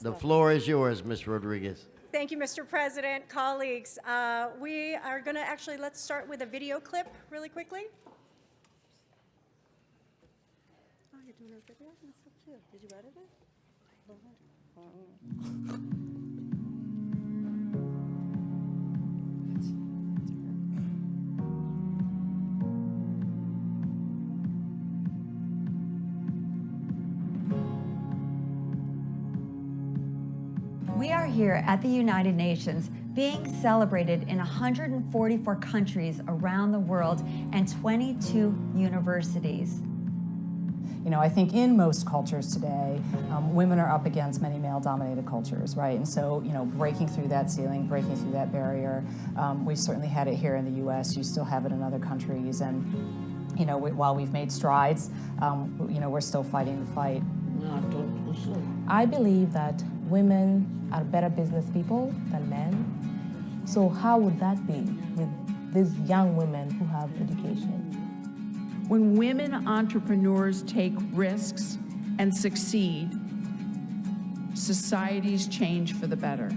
The floor is yours, Ms. Rodriguez. Thank you, Mr. President, colleagues. We are going to actually, let's start with a video clip really quickly. Oh, you're doing a video? That's so cute. Did you edit it? We are here at the United Nations being celebrated in 144 countries around the world and 22 universities. You know, I think in most cultures today, women are up against many male-dominated cultures, right? And so, you know, breaking through that ceiling, breaking through that barrier, we've certainly had it here in the U.S. You still have it in other countries, and you know, while we've made strides, you know, we're still fighting the fight. I believe that women are better business people than men. So how would that be with these young women who have education? When women entrepreneurs take risks and succeed, societies change for the better.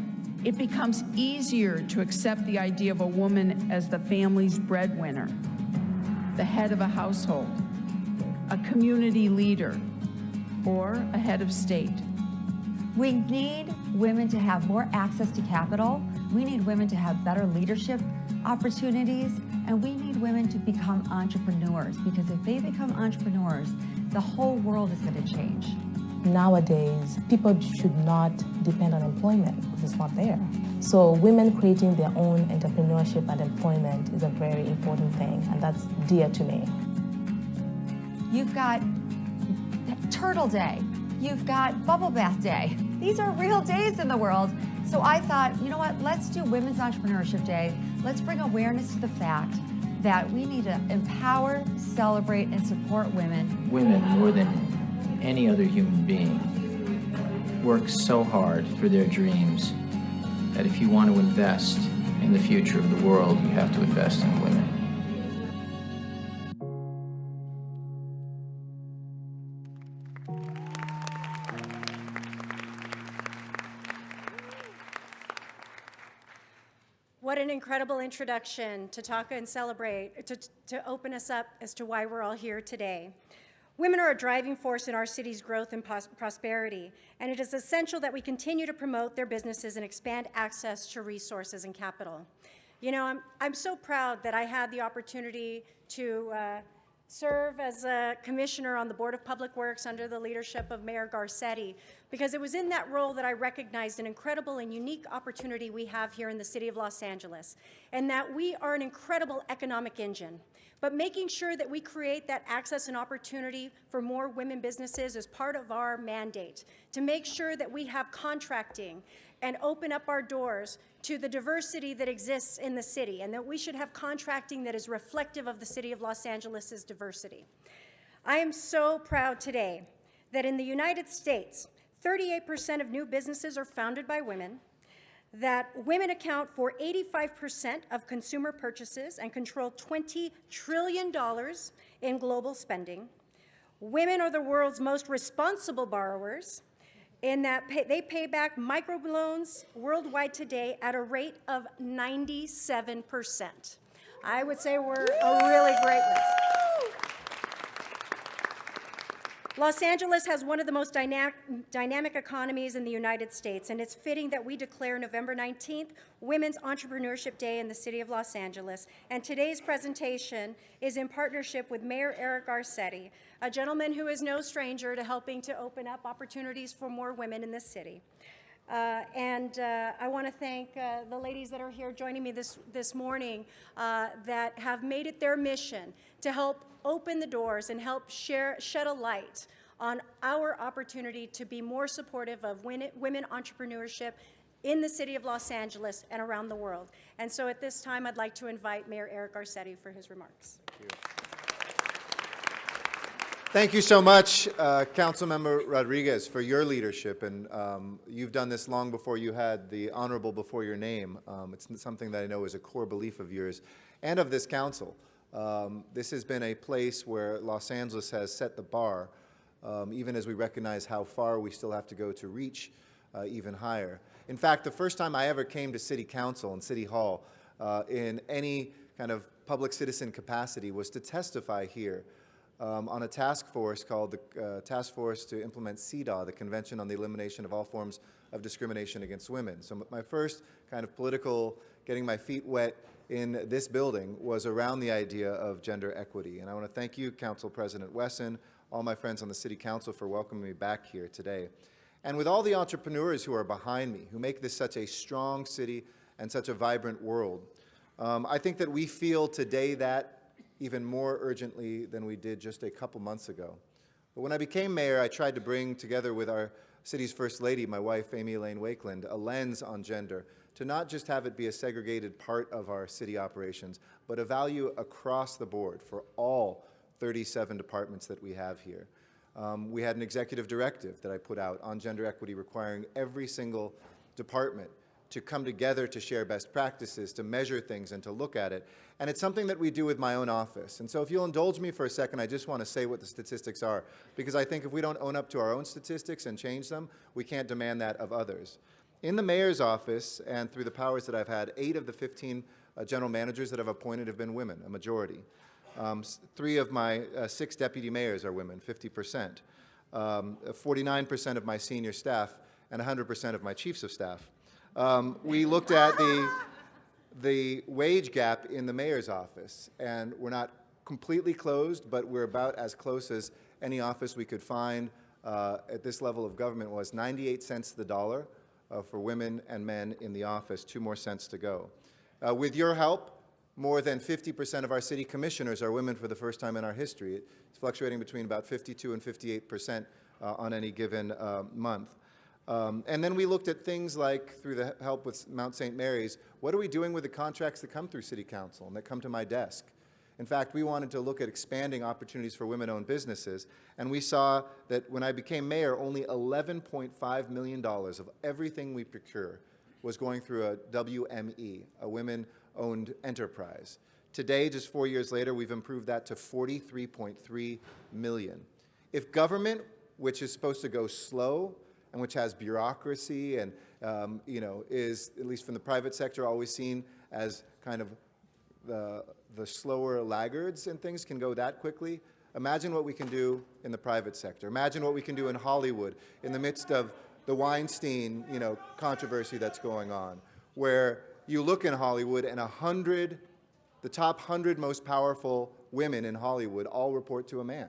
It becomes easier to accept the idea of a woman as the family's breadwinner, the head of a household, a community leader, or a head of state. We need women to have more access to capital. We need women to have better leadership opportunities, and we need women to become entrepreneurs, because if they become entrepreneurs, the whole world is going to change. Nowadays, people should not depend on employment because it's not there. So women creating their own entrepreneurship and employment is a very important thing, and that's dear to me. You've got Turtle Day. You've got Bubble Bath Day. These are real days in the world. So I thought, you know what, let's do Women's Entrepreneurship Day. Let's bring awareness to the fact that we need to empower, celebrate, and support women. Women, more than any other human being, work so hard for their dreams that if you want to invest in the future of the world, you have to invest in women. What an incredible introduction to talk and celebrate, to open us up as to why we're all here today. Women are a driving force in our city's growth and prosperity, and it is essential that we continue to promote their businesses and expand access to resources and capital. You know, I'm so proud that I had the opportunity to serve as a commissioner on the Board of Public Works under the leadership of Mayor Garcetti, because it was in that role that I recognized an incredible and unique opportunity we have here in the city of Los Angeles, and that we are an incredible economic engine. But making sure that we create that access and opportunity for more women businesses is part of our mandate, to make sure that we have contracting and open up our doors to the diversity that exists in the city, and that we should have contracting that is reflective of the city of Los Angeles's diversity. I am so proud today that in the United States, 38% of new businesses are founded by women, that women account for 85% of consumer purchases and control $20 trillion in global spending. Women are the world's most responsible borrowers, in that they pay back microloans worldwide today at a rate of 97%. I would say we're a really great list. Los Angeles has one of the most dynamic economies in the United States, and it's fitting that we declare November 19th Women's Entrepreneurship Day in the city of Los Angeles. And today's presentation is in partnership with Mayor Eric Garcetti, a gentleman who is no stranger to helping to open up opportunities for more women in this city. I want to thank the ladies that are here joining me this morning that have made it their mission to help open the doors and help shed a light on our opportunity to be more supportive of women entrepreneurship in the city of Los Angeles and around the world. And so at this time, I'd like to invite Mayor Eric Garcetti for his remarks. Thank you so much, Councilmember Rodriguez, for your leadership. And you've done this long before you had the honorable before your name. It's something that I know is a core belief of yours and of this council. This has been a place where Los Angeles has set the bar, even as we recognize how far we still have to go to reach even higher. In fact, the first time I ever came to City Council and City Hall in any kind of public citizen capacity was to testify here on a task force called the Task Force to Implement CEDAW, the Convention on the Elimination of All Forms of Discrimination Against Women. So my first kind of political, getting my feet wet in this building was around the idea of gender equity. And I want to thank you, Council President Wesson, all my friends on the City Council for welcoming me back here today. And with all the entrepreneurs who are behind me, who make this such a strong city and such a vibrant world, I think that we feel today that even more urgently than we did just a couple months ago. But when I became mayor, I tried to bring together with our city's First Lady, my wife, Amy Elaine Wakeland, a lens on gender, to not just have it be a segregated part of our city operations, but a value across the board for all 37 departments that we have here. We had an executive directive that I put out on gender equity requiring every single department to come together to share best practices, to measure things, and to look at it. And it's something that we do with my own office. And so if you'll indulge me for a second, I just want to say what the statistics are, because I think if we don't own up to our own statistics and change them, we can't demand that of others. In the mayor's office, and through the powers that I've had, 8 of the 15 general managers that I've appointed have been women, a majority. 3 of my 6 deputy mayors are women, 50%. 49% of my senior staff, and 100% of my chiefs of staff. We looked at the wage gap in the mayor's office, and we're not completely closed, but we're about as close as any office we could find at this level of government. Was 98 cents to the dollar for women and men in the office, 2 more cents to go. With your help, more than 50% of our city commissioners are women for the first time in our history. It's fluctuating between about 52 and 58% on any given month. And then we looked at things like, through the help with Mount St. Mary's, what are we doing with the contracts that come through City Council and that come to my desk? In fact, we wanted to look at expanding opportunities for women-owned businesses, and we saw that when I became mayor, only $11.5 million of everything we procure was going through a WME, a women-owned enterprise. Today, just 4 years later, we've improved that to $43.3 million. If government, which is supposed to go slow, and which has bureaucracy and, is, at least from the private sector, always seen as kind of the slower laggards and things can go that quickly, imagine what we can do in the private sector. Imagine what we can do in Hollywood in the midst of the Weinstein, controversy that's going on, where you look in Hollywood and the top 100 most powerful women in Hollywood all report to a man.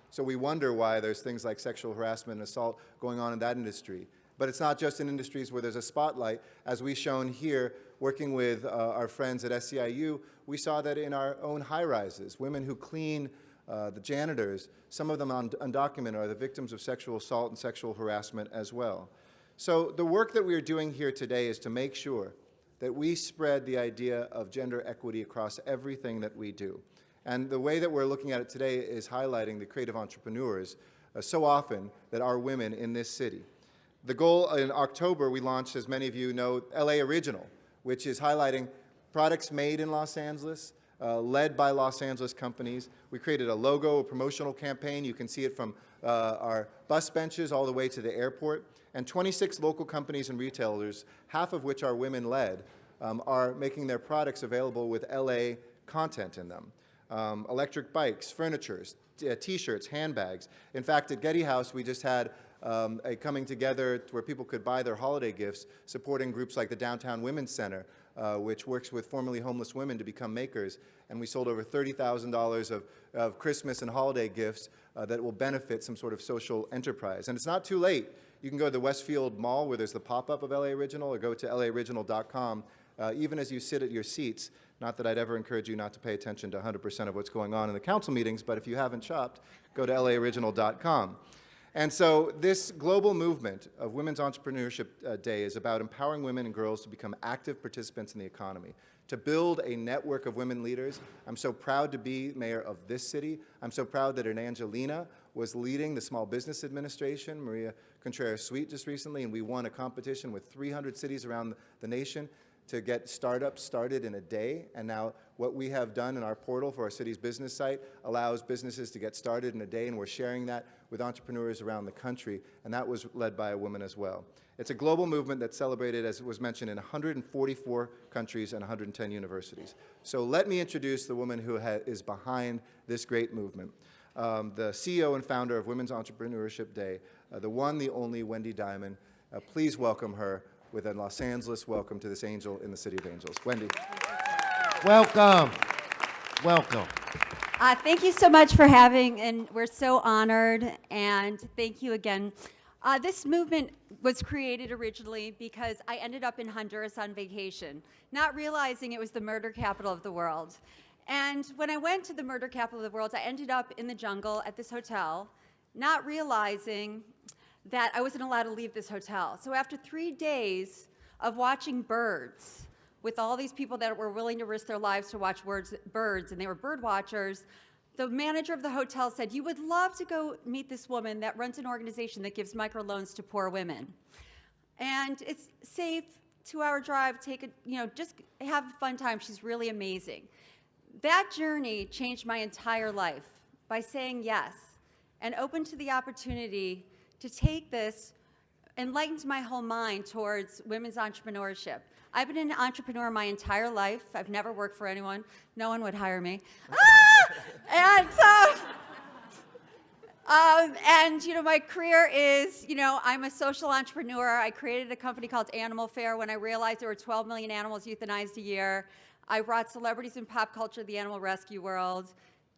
So we wonder why there's things like sexual harassment and assault going on in that industry. But it's not just in industries where there's a spotlight. As we've shown here, working with our friends at SEIU, we saw that in our own high-rises, women who clean, the janitors, some of them undocumented, are the victims of sexual assault and sexual harassment as well. So the work that we are doing here today is to make sure that we spread the idea of gender equity across everything that we do. And the way that we're looking at it today is highlighting the creative entrepreneurs so often that are women in this city. The goal in October, we launched, as many of you know, LA Original, which is highlighting products made in Los Angeles, led by Los Angeles companies. We created a logo, a promotional campaign. You can see it from our bus benches all the way to the airport. And 26 local companies and retailers, half of which are women-led, are making their products available with LA content in them. Electric bikes, furniture, t-shirts, handbags. In fact, at Getty House, we just had a coming together where people could buy their holiday gifts, supporting groups like the Downtown Women's Center, which works with formerly homeless women to become makers. And we sold over $30,000 of Christmas and holiday gifts that will benefit some sort of social enterprise. And it's not too late. You can go to the Westfield Mall where there's the pop-up of LA Original, or go to laoriginal.com. Even as you sit at your seats, not that I'd ever encourage you not to pay attention to 100% of what's going on in the council meetings, but if you haven't shopped, go to laoriginal.com. And so this global movement of Women's Entrepreneurship Day is about empowering women and girls to become active participants in the economy, to build a network of women leaders. I'm so proud to be mayor of this city. I'm so proud that Angelina was leading the Small Business Administration, Maria Contreras-Sweet, just recently, and we won a competition with 300 cities around the nation. to get startups started in a day. And now what we have done in our portal for our city's business site allows businesses to get started in a day, and we're sharing that with entrepreneurs around the country, and that was led by a woman as well. It's a global movement that's celebrated, as was mentioned, in 144 countries and 110 universities. So let me introduce the woman who is behind this great movement. The CEO and founder of Women's Entrepreneurship Day, the one, the only Wendy Diamond. Please welcome her with a Los Angeles welcome to this angel in the City of Angels. Wendy. Welcome. Welcome. Thank you so much for having, and we're so honored, and thank you again. This movement was created originally because I ended up in Honduras on vacation, not realizing it was the murder capital of the world. And when I went to the murder capital of the world, I ended up in the jungle at this hotel, not realizing that I wasn't allowed to leave this hotel. So after 3 days of watching birds, with all these people that were willing to risk their lives to watch birds, and they were bird watchers, the manager of the hotel said, "You would love to go meet this woman that runs an organization that gives microloans to poor women. And it's safe, 2-hour drive, just have a fun time. She's really amazing." That journey changed my entire life by saying yes and open to the opportunity to take this, enlightened my whole mind towards women's entrepreneurship. I've been an entrepreneur my entire life. I've never worked for anyone. No one would hire me. And my career is, I'm a social entrepreneur. I created a company called Animal Fair when I realized there were 12 million animals euthanized a year. I brought celebrities in pop culture to the animal rescue world,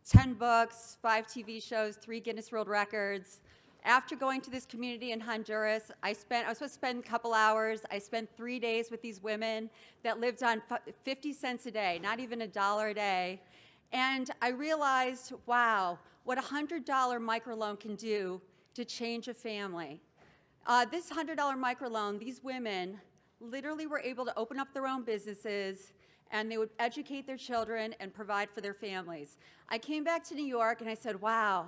10 books, 5 TV shows, 3 Guinness World Records. After going to this community in Honduras, I was supposed to spend a couple hours. I spent 3 days with these women that lived on 50 cents a day, not even $1 a day. And I realized, wow, what a $100 microloan can do to change a family. This $100 microloan, these women literally were able to open up their own businesses, and they would educate their children and provide for their families. I came back to New York and I said, wow,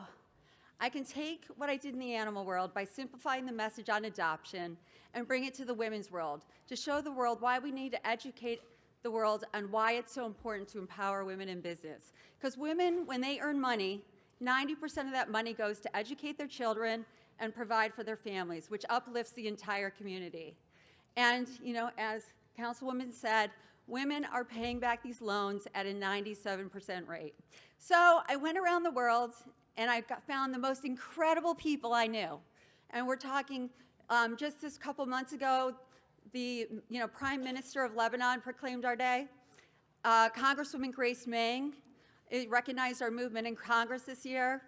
I can take what I did in the animal world by simplifying the message on adoption and bring it to the women's world, to show the world why we need to educate the world on why it's so important to empower women in business. Because women, when they earn money, 90% of that money goes to educate their children and provide for their families, which uplifts the entire community. And, as Councilwoman said, women are paying back these loans at a 97% rate. So I went around the world and I found the most incredible people I knew. And we're talking, just this couple months ago, the Prime Minister of Lebanon proclaimed our day. Congresswoman Grace Meng recognized our movement in Congress this year.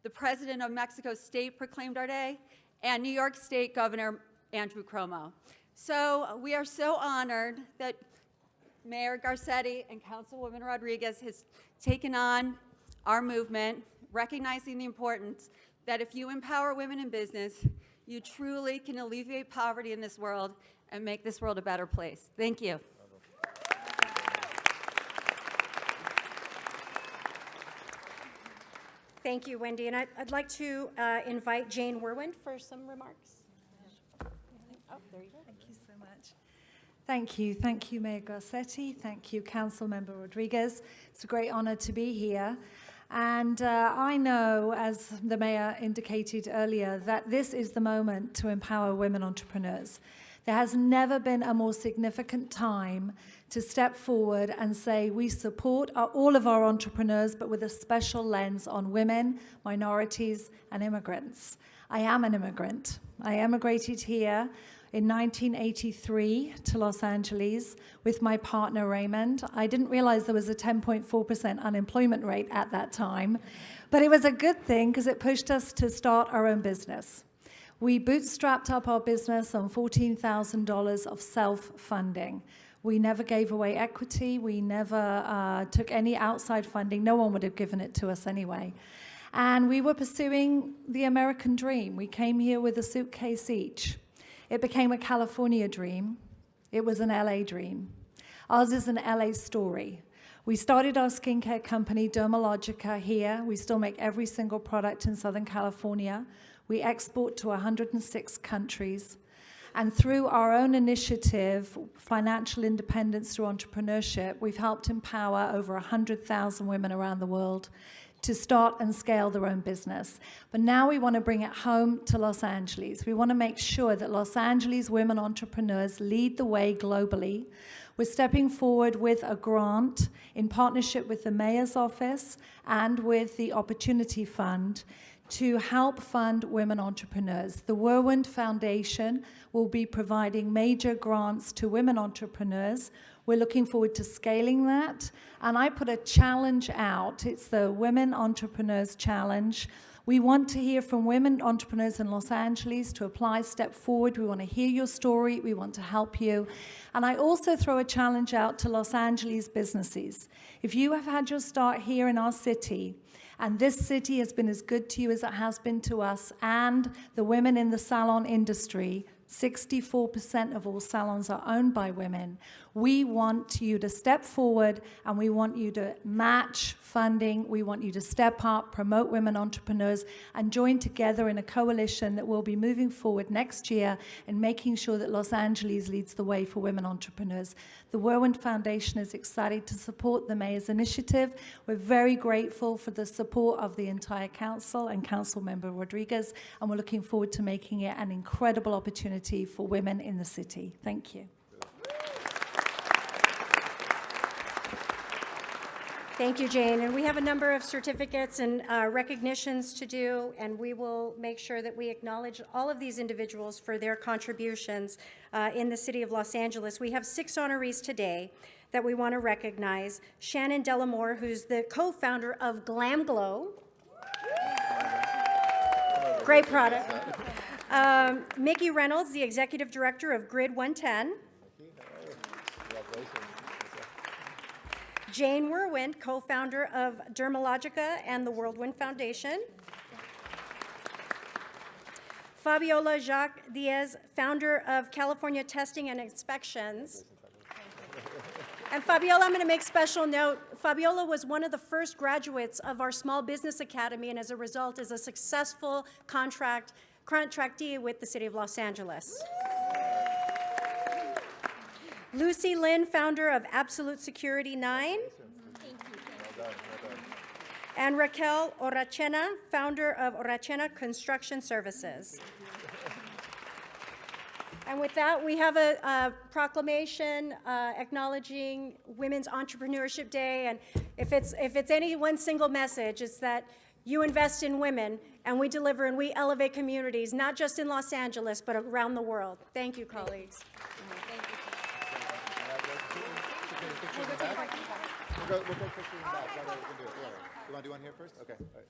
The President of Mexico State proclaimed our day, and New York State Governor Andrew Cuomo. So we are so honored that Mayor Garcetti and Councilwoman Rodriguez has taken on our movement, recognizing the importance that if you empower women in business, you truly can alleviate poverty in this world and make this world a better place. Thank you. Thank you, Wendy. And I'd like to invite Jane Whirlwind for some remarks. Oh, there you go. Thank you so much. Thank you, Mayor Garcetti. Thank you, Councilmember Rodriguez. It's a great honor to be here. And I know, as the mayor indicated earlier, that this is the moment to empower women entrepreneurs. There has never been a more significant time to step forward and say we support all of our entrepreneurs, but with a special lens on women, minorities, and immigrants. I am an immigrant. I emigrated here in 1983 to Los Angeles with my partner Raymond. I didn't realize there was a 10.4% unemployment rate at that time, but it was a good thing because it pushed us to start our own business. We bootstrapped up our business on $14,000 of self-funding. We never gave away equity. We never took any outside funding. No one would have given it to us anyway. And we were pursuing the American dream. We came here with a suitcase each. It became a California dream. It was an LA dream. Ours is an LA story. We started our skincare company, Dermalogica, here. We still make every single product in Southern California. We export to 106 countries. And through our own initiative, Financial Independence Through Entrepreneurship, we've helped empower over 100,000 women around the world to start and scale their own business. But now we want to bring it home to Los Angeles. We want to make sure that Los Angeles women entrepreneurs lead the way globally. We're stepping forward with a grant in partnership with the Mayor's Office and with the Opportunity Fund to help fund women entrepreneurs. The Whirlwind Foundation will be providing major grants to women entrepreneurs. We're looking forward to scaling that. And I put a challenge out. It's the Women Entrepreneurs Challenge. We want to hear from women entrepreneurs in Los Angeles to apply, step forward. We want to hear your story. We want to help you. And I also throw a challenge out to Los Angeles businesses. If you have had your start here in our city, and this city has been as good to you as it has been to us, and the women in the salon industry, 64% of all salons are owned by women. We want you to step forward, and we want you to match funding. We want you to step up, promote women entrepreneurs, and join together in a coalition that will be moving forward next year and making sure that Los Angeles leads the way for women entrepreneurs. The Whirlwind Foundation is excited to support the Mayor's initiative. We're very grateful for the support of the entire council and Councilmember Rodriguez, and we're looking forward to making it an incredible opportunity for women in the city. Thank you. Thank you, Jane. And we have a number of certificates and recognitions to do, and we will make sure that we acknowledge all of these individuals for their contributions in the city of Los Angeles. We have 6 honorees today that we want to recognize. Shannon Delamore, who's the co-founder of Glam Glow. Great product. Mickey Reynolds, the executive director of Grid 110. Jane Whirlwind, co-founder of Dermalogica and the Whirlwind Foundation. Fabiola Jacques Diaz, founder of California Testing and Inspections. And Fabiola, I'm going to make special note, Fabiola was one of the first graduates of our Small Business Academy, and as a result is a successful contractee with the City of Los Angeles. Lucy Lynn, founder of Absolute Security 9. And Raquel Orachena, founder of Orachena Construction Services. And with that, we have a proclamation acknowledging Women's Entrepreneurship Day. And if it's any one single message, it's that you invest in women, and we deliver and we elevate communities, not just in Los Angeles, but around the world. Thank you, colleagues. We'll go pictures in the back. We'll take pictures in the back. You want to do one here first? Okay. All right.